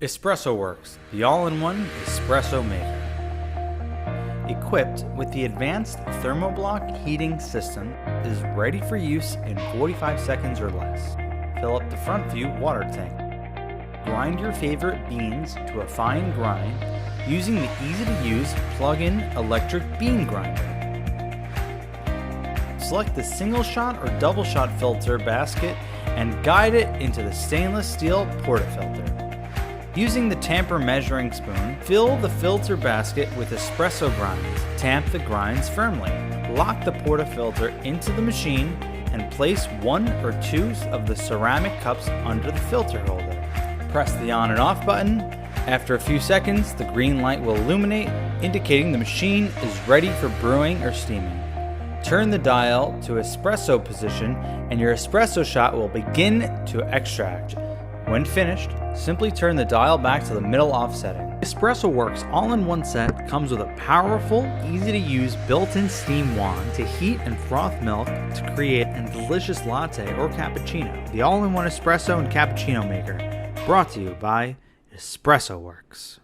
EspressoWorks, the all-in-one espresso maker. Equipped with the advanced thermoblock heating system, is ready for use in 45 seconds or less. Fill up the front view water tank. Grind your favorite beans to a fine grind using the easy-to-use plug-in electric bean grinder. Select the single shot or double shot filter basket and guide it into the stainless steel portafilter. Using the tamper measuring spoon, fill the filter basket with espresso grinds. Tamp the grinds firmly. Lock the portafilter into the machine and place one or two of the ceramic cups under the filter holder. Press the on and off button. After a few seconds, the green light will illuminate, indicating the machine is ready for brewing or steaming. Turn the dial to espresso position and your espresso shot will begin to extract. When finished, simply turn the dial back to the middle off setting. EspressoWorks all-in-one set comes with a powerful, easy-to-use built-in steam wand to heat and froth milk to create a delicious latte or cappuccino. The all-in-one espresso and cappuccino maker, brought to you by EspressoWorks.